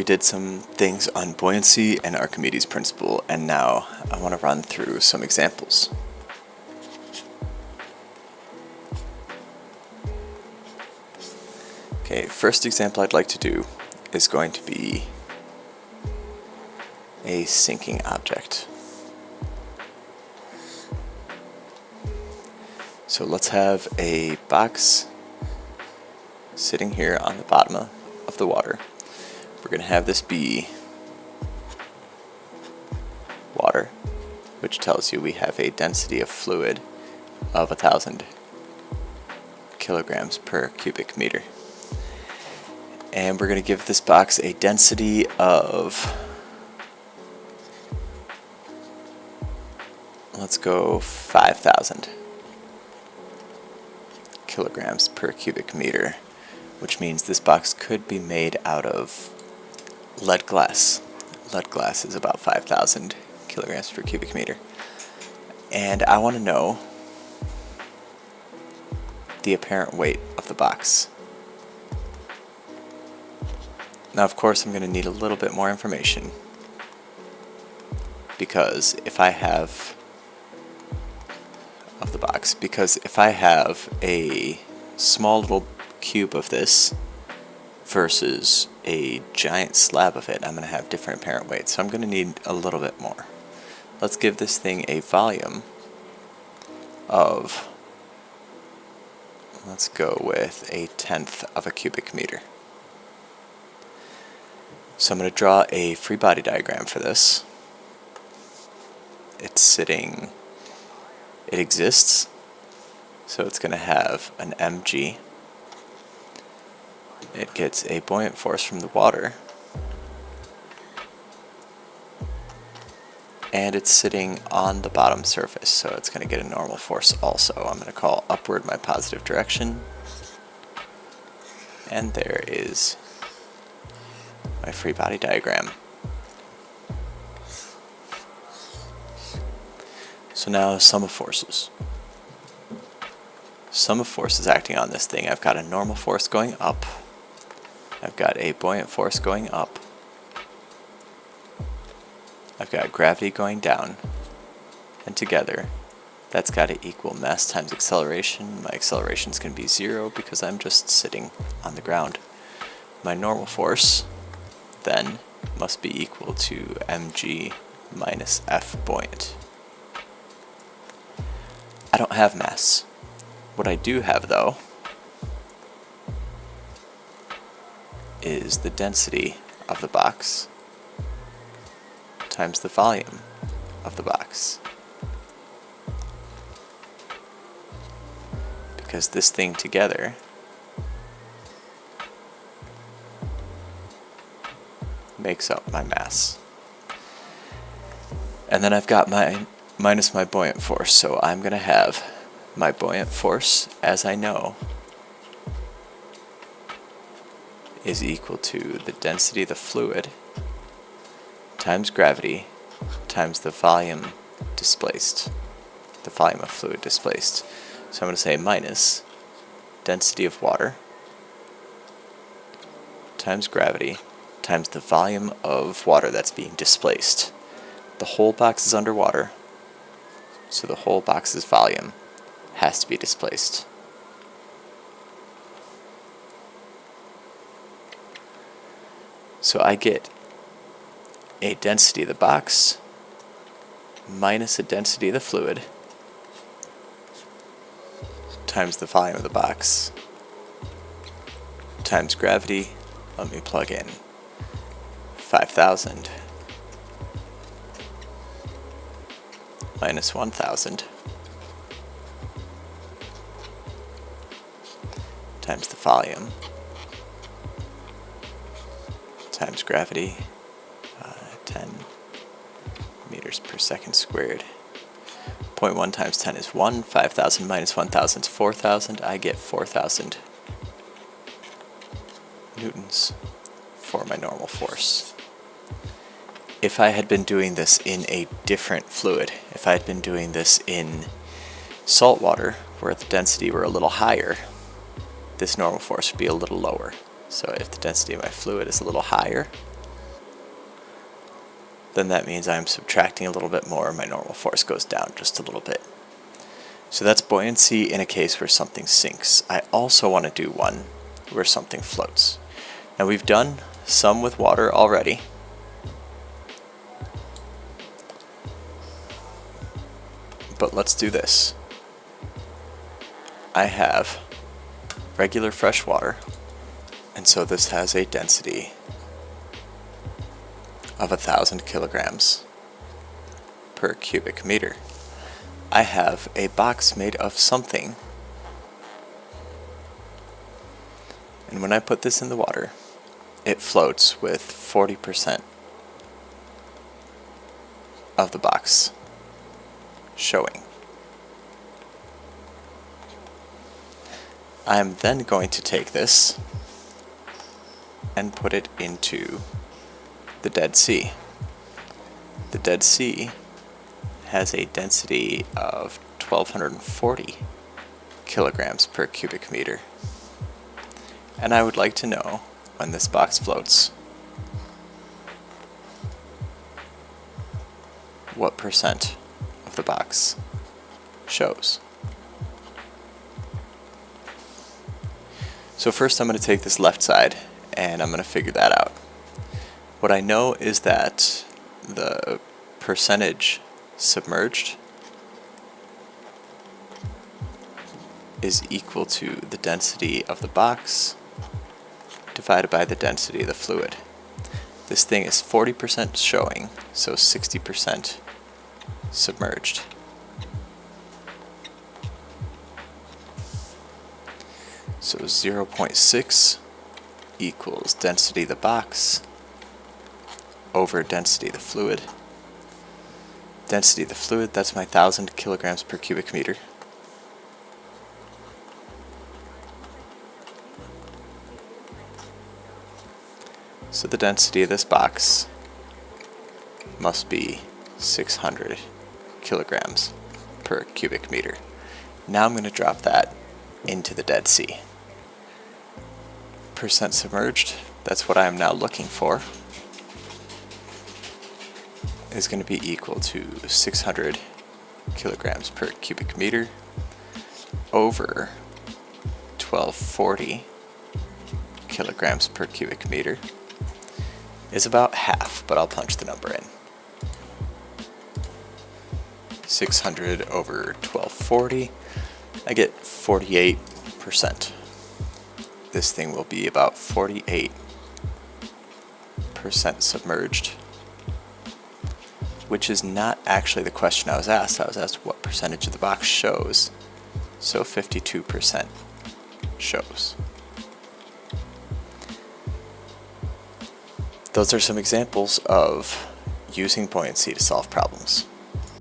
we did some things on buoyancy and Archimedes principle, and now I want to run through some examples. Okay, first example I'd like to do is going to be a sinking object. So let's have a box sitting here on the bottom of the water. We're going to have this be water, which tells you we have a density of fluid of 1,000 kilograms per cubic meter. And we're going to give this box a density of, let's go 5,000 kilograms per cubic meter, which means this box could be made out of lead glass. Lead glass is about 5,000 kilograms per cubic meter. And I want to know the apparent weight of the box. Now, of course, I'm going to need a little bit more information, because if I have a small little cube of this versus a giant slab of it, I'm going to have different apparent weights. So I'm going to need a little bit more. Let's give this thing a volume of, let's go with 1/10 of a cubic meter. So I'm going to draw a free body diagram for this. It exists, so it's going to have an mg. It gets a buoyant force from the water, and it's sitting on the bottom surface, so it's going to get a normal force also. I'm going to call upward my positive direction, and there is my free body diagram. So now sum of forces. Sum of forces acting on this thing. I've got a normal force going up. I've got a buoyant force going up. I've got gravity going down. And together, that's got to equal mass times acceleration. My acceleration is going to be 0 because I'm just sitting on the ground. My normal force then must be equal to mg minus F buoyant. I don't have mass. What I do have, though, is the density of the box times the volume of the box. Because this thing together makes up my mass. And then I've got my minus my buoyant force, so I'm going to have my buoyant force, as I know, is equal to the density of the fluid times gravity times the volume displaced, the volume of fluid displaced. So I'm going to say minus density of water times gravity times the volume of water that's being displaced. The whole box is underwater, so the whole box's volume has to be displaced. So I get a density of the box minus a density of the fluid times the volume of the box times gravity. Let me plug in 5,000 minus 1,000 times the volume times gravity, 10 meters per second squared. 0.1 times 10 is 1. 5,000 minus 1,000 is 4,000. I get 4,000 newtons for my normal force. If I had been doing this in a different fluid, if I had been doing this in salt water, where the density were a little higher, this normal force would be a little lower. So if the density of my fluid is a little higher, then that means I'm subtracting a little bit more. My normal force goes down just a little bit. So that's buoyancy in a case where something sinks. I also want to do one where something floats. Now we've done some with water already. But let's do this. I have regular fresh water, and so this has a density of 1,000 kilograms per cubic meter. I have a box made of something, and when I put this in the water, it floats with 40% of the box showing. I'm then going to take this and put it into the Dead Sea. The Dead Sea has a density of 1,240 kilograms per cubic meter. And I would like to know, when this box floats, what percent of the box shows. So first I'm going to take this left side and I'm going to figure that out. What I know is that the percentage submerged is equal to the density of the box divided by the density of the fluid. This thing is 40% showing, so 60% submerged. So 0.6 equals density of the box over density of the fluid. Density of the fluid, that's my 1,000 kilograms per cubic meter. So the density of this box must be 600 kilograms per cubic meter. Now I'm going to drop that into the Dead Sea. Percent submerged, that's what I am now looking for, is going to be equal to 600 kilograms per cubic meter over 1,240 kilograms per cubic meter is about half, but I'll punch the number in. 600 over 1,240, I get 48%. This thing will be about 48% submerged, which is not actually the question I was asked. I was asked what percentage of the box shows, so 52% shows. Those are some examples of using buoyancy to solve problems.